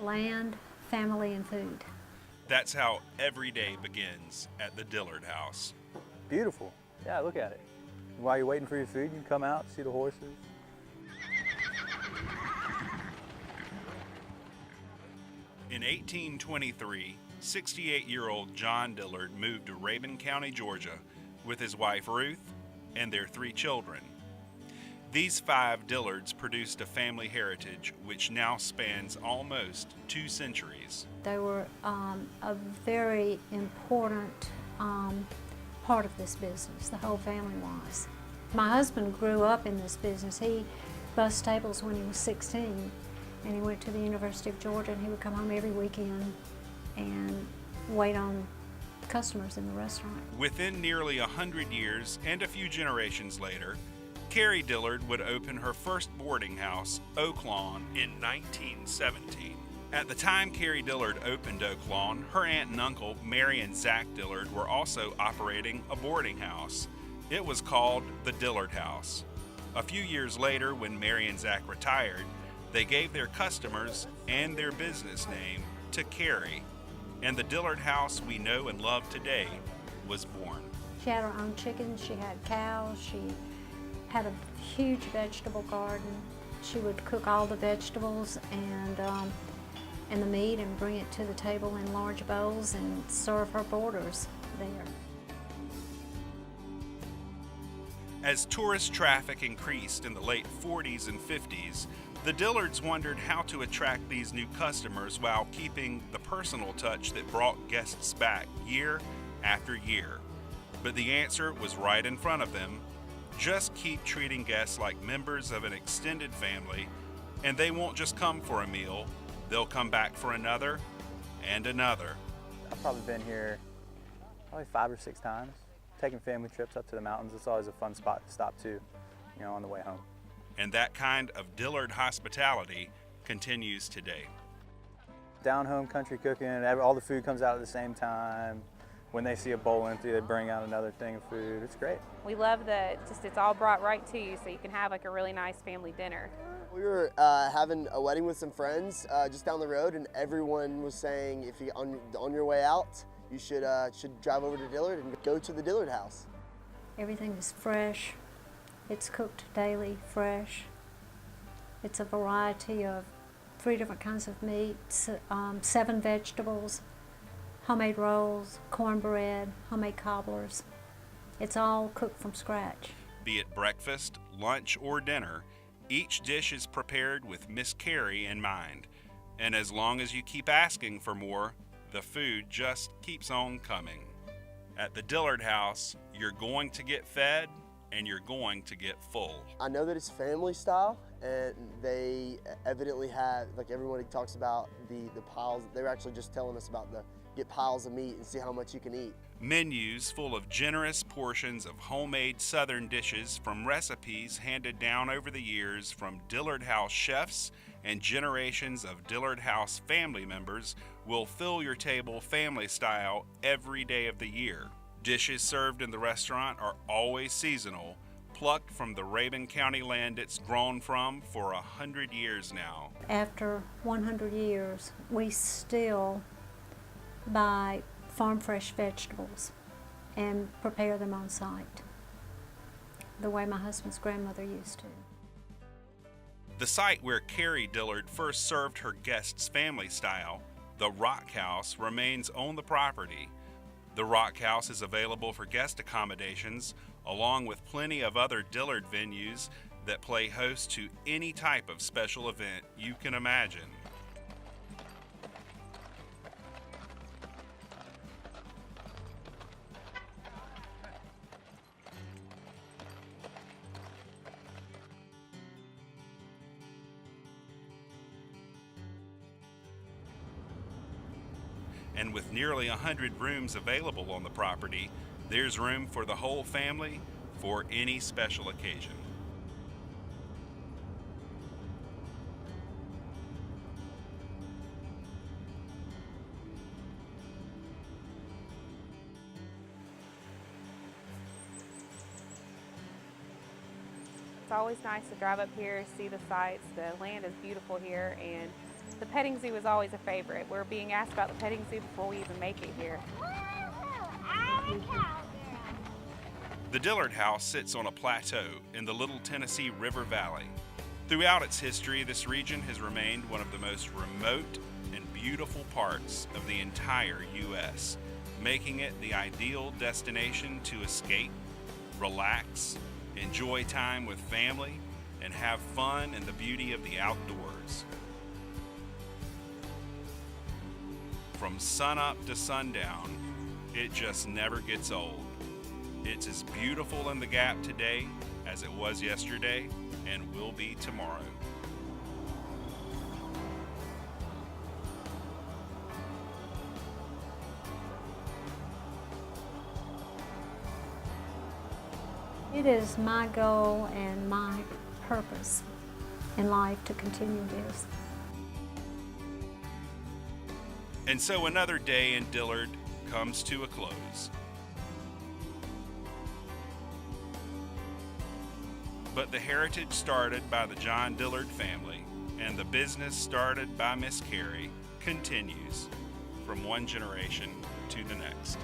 Land, family, and food. That's how every day begins at the Dillard House. Beautiful. Yeah, look at it. While you're waiting for your food, you can come out, see the horses. In 1823, 68-year-old John Dillard moved to Rabun County, Georgia, with his wife Ruth and their 3 children. These 5 Dillards produced a family heritage which now spans almost 2 centuries. They were a very important part of this business, the whole family was. My husband grew up in this business. He bussed tables when he was 16, and he went to the University of Georgia, and he would come home every weekend and wait on customers in the restaurant. Within nearly 100 years and a few generations later, Carrie Dillard would open her first boarding house, Oak Lawn, in 1917. At the time Carrie Dillard opened Oak Lawn, her aunt and uncle, Mary and Zach Dillard, were also operating a boarding house. It was called the Dillard House. A few years later, when Mary and Zach retired, they gave their customers and their business name to Carrie, and the Dillard House we know and love today was born. She had her own chickens, she had cows, she had a huge vegetable garden. She would cook all the vegetables and the meat and bring it to the table in large bowls and serve her boarders there. As tourist traffic increased in the late 40s and 50s, the Dillards wondered how to attract these new customers while keeping the personal touch that brought guests back year after year. But the answer was right in front of them. Just keep treating guests like members of an extended family, and they won't just come for a meal, they'll come back for another and another. I've probably been here probably 5 or 6 times, taking family trips up to the mountains. It's always a fun spot to stop to, on the way home. And that kind of Dillard hospitality continues today. Down home country cooking, all the food comes out at the same time. When they see a bowl empty, they bring out another thing of food. It's great. We love that it's all brought right to you, so you can have like a really nice family dinner. We were having a wedding with some friends just down the road, and everyone was saying if you on your way out, you should drive over to Dillard and go to the Dillard House. Everything is fresh. It's cooked daily, fresh. It's a variety of 3 different kinds of meats, 7 vegetables, homemade rolls, cornbread, homemade cobblers. It's all cooked from scratch. Be it breakfast, lunch, or dinner, each dish is prepared with Miss Carrie in mind. And as long as you keep asking for more, the food just keeps on coming. At the Dillard House, you're going to get fed and you're going to get full. I know that it's family style, and they evidently have, like everyone talks about the piles. They were actually just telling us about get piles of meat and see how much you can eat. Menus full of generous portions of homemade Southern dishes from recipes handed down over the years from Dillard House chefs and generations of Dillard House family members will fill your table family style every day of the year. Dishes served in the restaurant are always seasonal, plucked from the Rabun County land it's grown from for 100 years now. After 100 years, we still buy farm fresh vegetables and prepare them on site, the way my husband's grandmother used to. The site where Carrie Dillard first served her guests family style, the Rock House, remains on the property. The Rock House is available for guest accommodations, along with plenty of other Dillard venues that play host to any type of special event you can imagine. And with nearly 100 rooms available on the property, there's room for the whole family for any special occasion. It's always nice to drive up here, see the sights. The land is beautiful here, and The petting zoo is always a favorite. We're being asked about the petting zoo before we even make it here. The Dillard House sits on a plateau in the Little Tennessee River Valley. Throughout its history, this region has remained one of the most remote and beautiful parts of the entire U.S., making it the ideal destination to escape, relax, enjoy time with family, and have fun in the beauty of the outdoors. From sunup to sundown, it just never gets old. It's as beautiful in the Gap today as it was yesterday and will be tomorrow. It is my goal and my purpose in life to continue this. And so another day in Dillard comes to a close. But the heritage started by the John Dillard family and the business started by Miss Carrie continues from one generation to the next.